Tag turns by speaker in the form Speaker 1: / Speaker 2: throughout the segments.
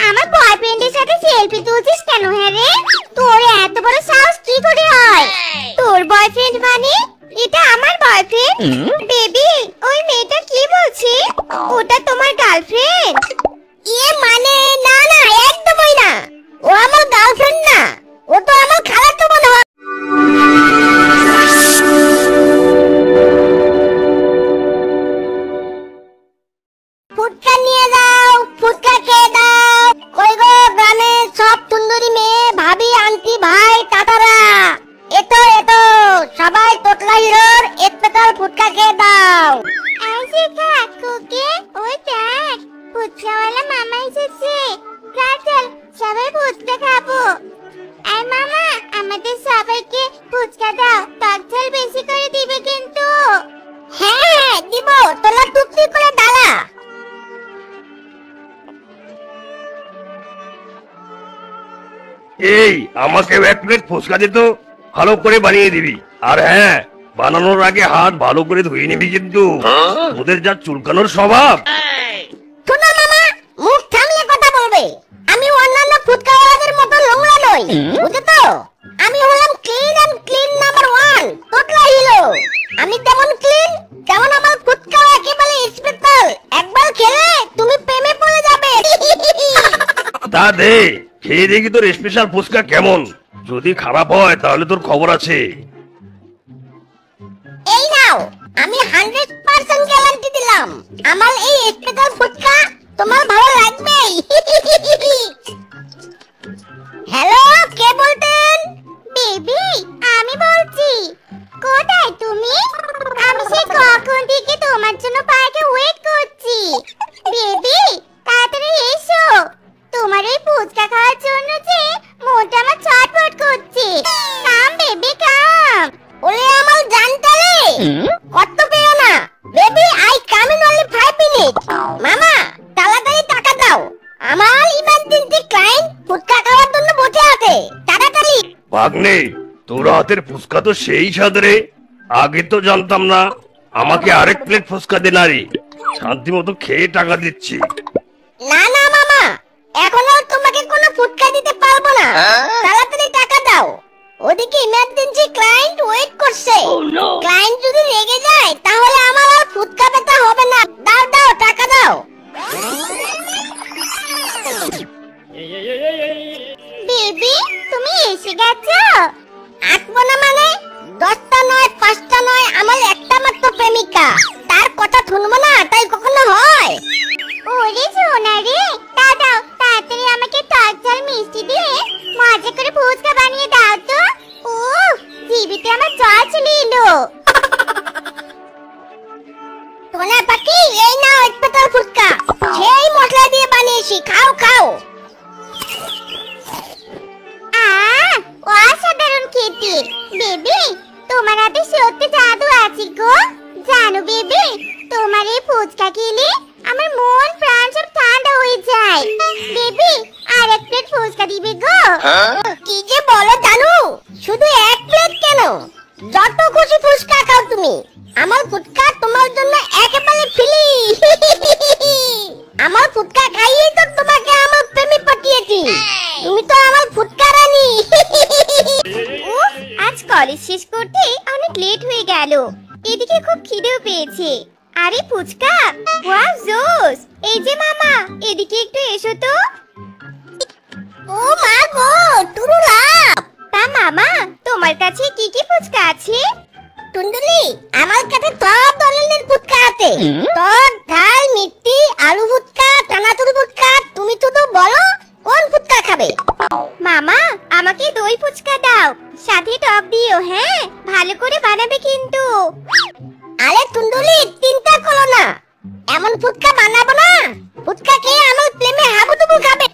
Speaker 1: আমার বয়ফ্রেন্ডের সাথে সেলফি তুলছিস কেন? হ্যাঁ রে, তোর এত বড় সাহস কি করে হয়? তোর বয়ফ্রেন্ড মানে এটা আমার বয়ফ্রেন্ড? বেবি, ওই মেয়েটা কি বলছে? ওটা তোমার গার্লফ্রেন্ড? মানে না না, একদমই না। ও আমার গার্লফ্রেন্ড না, ও তো আমার খালাতো বোন হয়। ফুটকা নিয়ে যাও, ফুটকা খেয়ে দাও। কই গো গ্রামে সব সুন্দরী মেয়ে, ভাবি, আন্টি, ভাই, টাটারা, এতো এতো সবাই তোতলা হিরোর স্পেশাল ফুটকা খেয়ে দাও। আইসে কাকুকে, ওই দেখ ফুচকাওয়ালা মামা এসেছে। চল সবাই ফুচকা খাবো। আর মামা, আমাদের সবাইকে ফুচকা দাও, টক ঝাল বেশি করে দিবে কিন্তু। হ্যাঁ দিব, তোলা টুকটি করে ডালা।
Speaker 2: এই আমাকে এক প্লেট ফুচকা দে তো, ভালো করে বানিয়ে দিবি। আর হ্যাঁ, বানানোর আগে হাত ভালো করে ধুয়ে নিবি কিন্তু। ওদের যা চুলকানোর স্বভাব।
Speaker 1: শোনো মামা, মুখ থামলে কথা বলবে। আমি অন্যান্য ফুচকাওয়ালাদের মতো নোংরা নই, বুঝছো তো? আমি হলাম ক্লিন এন্ড ক্লিন নাম্বার 1 তোতলা হিরো। আমি যেমন ক্লিন, তেমন আমার ফুচকা একেবারে স্পেশাল। একবার খেলে তুমি প্রেমে পড়ে যাবে।
Speaker 2: তা দে, খেয়ে দেখি তোর স্পেশাল ফুচকা কেমন। যদি খারাপ হয় তাহলে তোর খবর আছে।
Speaker 1: এই নাও, আমি 100% গ্যারান্টি দিলাম, আমার এই স্পেশাল ফুচকা তোমার ভালো লাগবে। হ্যালো, কে বলতেন? বেবি, আমি বলছি। কোথায় তুমি? আমি সেই কখন থেকে তোমার জন্য পার্কে ওয়েট করছি। বেবি, তাড়াতাড়ি এসো। তোমার এই ফুচকা খাওয়ার জন্য যে মনটা আমার ছটফট করছে। Come baby come. ওলে আমার জানতালে কত পেও না। Baby, I come in only 5 minute. মামা, তাড়াতাড়ি টাকা দাও, আমার ইমার্জেন্সি ক্লায়েন্ট ফুচকা খাওয়ার জন্য বসে আছে। তাড়াতাড়ি।
Speaker 2: ভাগ্নে, তোর হাতের ফুচকা তো সেই স্বাদ রে, আগে তো জানতাম না। আমাকে আরেক প্লেট ফুচকা দে না রে, শান্তি মতো খেয়ে টাকা দিচ্ছি।
Speaker 1: না না মামা, এখন আর তোমাকে কোনো ফুচকা দিতে পারবো না। তাড়াতাড়ি টাকা দাও, ওদিকে ইমার্জেন্সি ক্লায়েন্ট ওয়েট করছে। ক্লায়েন্ট যদি রেগে যায় তাহলে আমার আর ফুচকা পেতে হবে না। দাও দাও, টাকা দাও। বেবি, তুমি এসে গেছো? আসবো না মানে? 10টা নয়, 5টা নয়, আমার একটা মাত্র প্রেমিকা, তার কথা শুনবো না তাই কখনো হয়? ওরে সোনা রে, দাও তাড়াতাড়ি আমাকে টক ঝাল মিষ্টি দিয়ে মজা করে ফুচকা বানিয়ে দাও তো। ও জিবিতে আমার জল চলে এলো। সোনা পাখি, এই নাও স্পেশাল ফুচকা, সেই মশলা দিয়ে বানিয়েছি, খাও খাও। অসাধারণ খেতে। বেবি, তোমার হাতে সত্যি জাদু আছে গো। জানো বেবি, তোমার এই ফুচকা খেলে আমার মন প্রাণ সব ঠান্ডা হয়ে যায়। বেবি, আর এক প্লেট ফুচকা দিবে গো? কি যে বলো জানো, শুধু এক প্লেট কেন, যত খুশি ফুচকা খাও তুমি। আমার ফুচকা তোমার জন্য একেবারে ফ্রি। আমার ফুচকা খাইয়েই তো তোমাকে আমার প্রেমে পাঠিয়েছি। তুমি তো আমার ফুচকা রানী। আজ কলেজ শেষ করতে অনেক লেট হয়ে গেল, এদিকে খুব খিদেও পেয়েছে। আরে ফুচকা, ওয়াও জোস। এই যে মামা, এদিকে একটু এসো তো। ও মা গো, টুরুলা। তা মামা, তোমার কাছে কি কি ফুচকা আছে? টুন্ডুলি, আমার কাছে সব ধরনের ফুচকা আছে। টক ঝাল মিষ্টি, আলু ফুচকা, চানাচুর ফুচকা। তুমি শুধু বলো কোন ফুচকা খাবে। মামা, আমাকে দই ফুচকা দাও, সাথে টক দিও। হ্যাঁ, ভালো করে বানাবে কিন্তু। আরে টুন্ডুলি, চিন্তা করো না, এমন ফুচকা বানাবো না, ফুচকা খেয়ে আমার প্রেমে হাবুডুবু খাবে।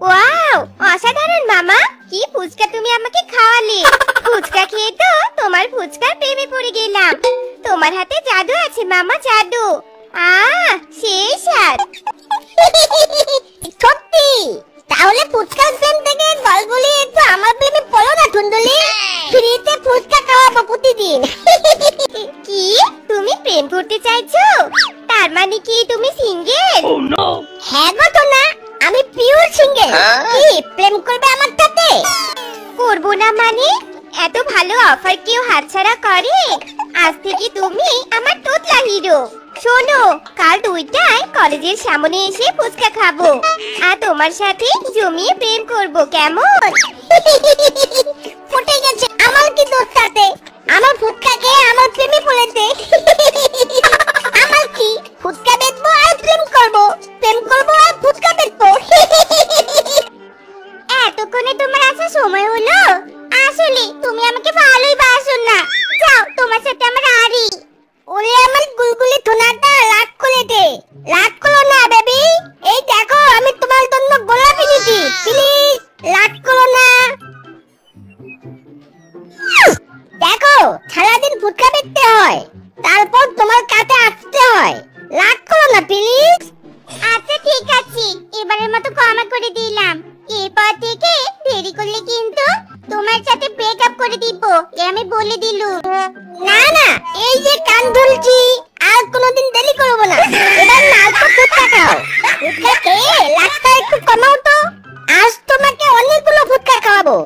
Speaker 1: ওয়াও, অসাধারণ মামা, কি ফুচকা তুমি আমাকে খাওয়ালে। ফুচকা খেয়ে তো তোমার ফুচকার প্রেমে পড়ে গেলাম। তোমার হাতে জাদু আছে মামা, জাদু। সেই স্বাদ। সত্যি? তাহলে ফুচকার প্রেম থেকে গলগলি একটু আমার প্রেমে পড়ো না টুন্ডুলি। করব না মানে? এত ভালো অফার কেউ হাতছাড়া করে? আজ থেকে তুমি আমার তোতলা হিরো। শোনো, কাল 2টায় কলেজের সামনে এসে ফুচকা খাবো আর তোমার সাথে জমিয়ে প্রেম করব, কেমন? ফুটে গেছে, আমার কি দোষ তাতে? আমার ফুচকা খেয়ে আমার প্রেমে পড়েছে। আমার কি, ফুচকা বেচবো আর প্রেম করবো, প্রেম করবো আর ফুচকা বেচবো। এতক্ষণে তোমার আসার সময় হলো? আসলে তুমি আমাকে ভালোই বাসো না। যাও, তোমার সাথে আমার আরি। ওরে আমার গুলগুলি থোনাটা, রাগ করে দে। রাগ করো না বেবি, এই দেখো আমি তোমার জন্য গোলাপ এনেছি, প্লিজ রাগ করো না। দেখো, সারাদিন ফুচকা বেচতে হয়, তারপর তোমার কাছে আসতে হয়। রাগ করো না প্লিজ। আচ্ছা ঠিক আছে, এবারের মতো ক্ষমা করে দিলাম। এরপর থেকে দেরি করলে কিন্তু তোমার সাথে ব্রেকআপ করে দিব, আমি বলে দিলুম। না না, এই যে কান ধরছি, আর কোনোদিন দেরি করব না। এবার না তো ফুচকা খাও, ফুচকা খেয়ে রাগটা একটু কমাও তো। আজ তোমাকে অনেকগুলো ফুচকা খাওয়াবো।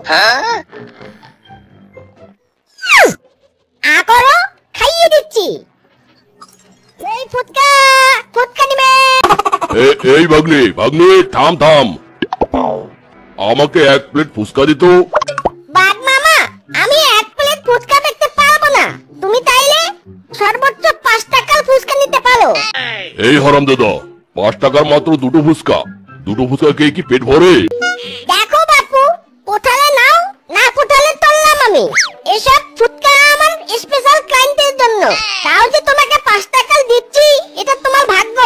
Speaker 1: করো, খাইয়ে দিচ্ছি। এই ফুচকা, ফুচকা নিবে।
Speaker 3: এই ভাগ্নে, ভাগ্নে থাম থাম, আমাকে 1 প্লেট ফুচকা দিত।
Speaker 1: বাঘ মামা, আমি 1 প্লেট ফুচকা দেখতে পারবো না। তুমি তাইলে সর্বোচ্চ 5 টাকার ফুচকা নিতে পারো।
Speaker 3: এই হারামজাদা, 5 টাকার মাত্র 2টো ফুচকা, 2টো ফুচকা খেয়ে কি পেট ভরে?
Speaker 1: দেখো বাপু, পোঠালে নাও, না পোঠালে চললাম আমি। এসব ফুচকা আমার স্পেশাল ক্লায়েন্টের জন্য। তাও যে তোমাকে 5 টাকা দিচ্ছি, এটা তোমার ভাগ্য।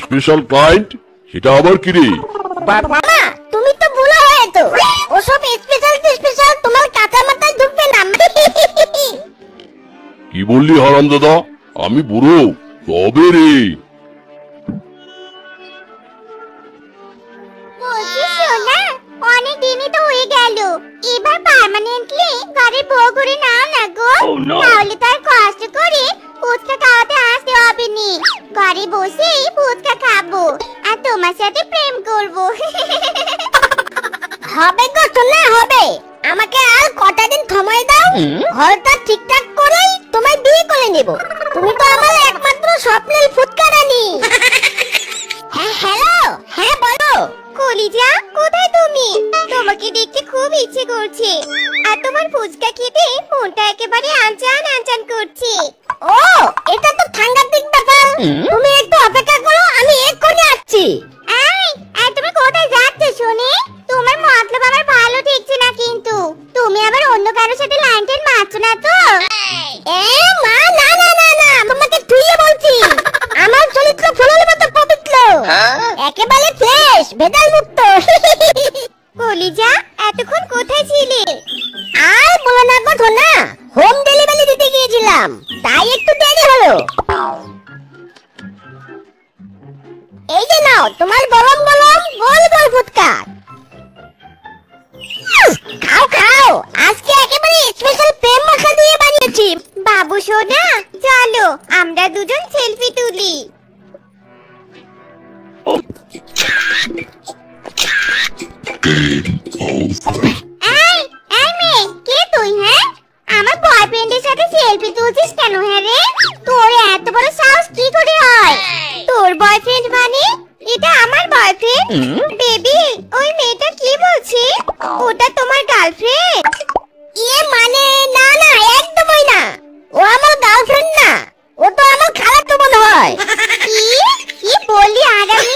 Speaker 3: Special client? সেটা আবার কি রে?
Speaker 1: মামা, তুমি তো ভুলে হয়েছো। ওসব স্পেশাল তোমার কাঁচা মাথায় ঢুকবে না।
Speaker 3: কি বললি হারামজাদা? আমি বুড়ো তবে রে।
Speaker 1: বলছি শোনা, অনেক দিনই তো হয়ে গেল, এবার পার্মানেন্টলি ঘরে বউ করে নাও না গো। তাহলে তার কষ্ট করে ফুচকা খাওয়াতে আসতে হবে নি। ঘরে বসেই ফুচকা খাবো আর তোমার সাথে প্রেম করবো। হবে গো সোনা, হবে। আমাকে আর কটা দিন সময় দাও, ঘরটা ঠিকঠাক করেই তোমায় বিয়ে করে নেব। তুমি তো আমার একমাত্র স্বপ্নের ফুচকা রানী। হ্যাঁ হ্যালো, হ্যাঁ বলো। কলিজা, কোথায় তুমি? তোমাকে দেখতে খুব ইচ্ছে করছে আর তোমার ফুচকা খেতে মনটা একেবারে আনচান আনচান করছে। ও, এটা তো সাংঘাতিক ব্যাপার। তুমি একটু অপেক্ষা করো, আমি এক্ষুনি আসছি। এই তুমি কোথায় যাচ্ছ শুনি? তোমার মতলব আমার ভালো ঠেকছে না কিন্তু। তুমি আবার অন্য কারোর সাথে লাইন টেন মারছো না তো? মা, না না না না, তোমাকে তুইয়ে বলছি। আমার চরিত্র ফুলের মতো পবিত্র, একেবারে ফ্রেশ, ভেজাল মুক্ত। কলিজা, এতক্ষণ কোথায় ছিলে? আর বলো না গো না, হোম ডেলিভারি দিতে গিয়েছিলাম, তাই একটু দেরি হলো। এই যে নাও তোমার গরম গরম গোল গোল ফুচকা। খাও খাও, আজকে একেবারে স্পেশাল প্রেম মশলা দিয়ে বানিয়েছি। বাবু সোনা, চলো আমরা দুজন সেলফি তুলি। এই মেয়ে, কে তুই? হ্যাঁ, আমার বয়ফ্রেন্ডের সাথে সেলফি তুলছিস কেন? হ্যাঁ রে, তোর এত বড় সাহস কি করে হয়? তোর বয়ফ্রেন্ড মানে? এটা আমার বয়ফ্রেন্ড। বেবি, ওই মেয়েটা কি বলছে? ওটা তোমার গার্লফ্রেন্ড? ইয়ে মানে না না, একদমই না। ও আমার গার্লফ্রেন্ড না, ও তো আমার খালাতো বোন হয়। কি বললি আরামি?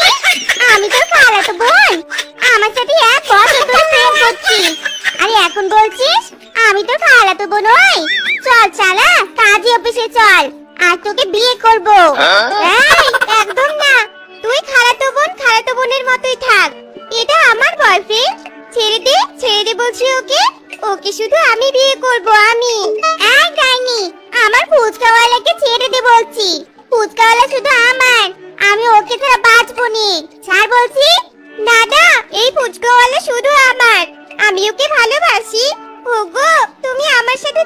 Speaker 1: আমি তোর খালাতো বোন? আমার সাথে 1 বছর ধরে প্রেম করছিস, আর এখন বলছিস আমি তোর খালাতো বোন হই? চল চালা, কাজী অফিসে চল, আর তোকে বিয়ে করব। এই, একদম না, তুই খালাতো বোনের মতোই থাক। এটা আমার বয়ফ্রেন্ড। ছেড়ে দে বলছি ওকে। ওকে শুধু আমি বিয়ে করব, আমি। এই ডাইনি, আমার ফুচকাওয়ালাকে ছেড়ে দে বলছি। ফুচকাওয়ালা শুধু আমার, আমি ওকে ছাড়া বাঁচবো নি। ছাড় বলছি। দাদা, এই ফুচকাওয়ালা শুধু আমার, আমি ওকে ভালোবাসি। ওগো, তুমি আমার সাথে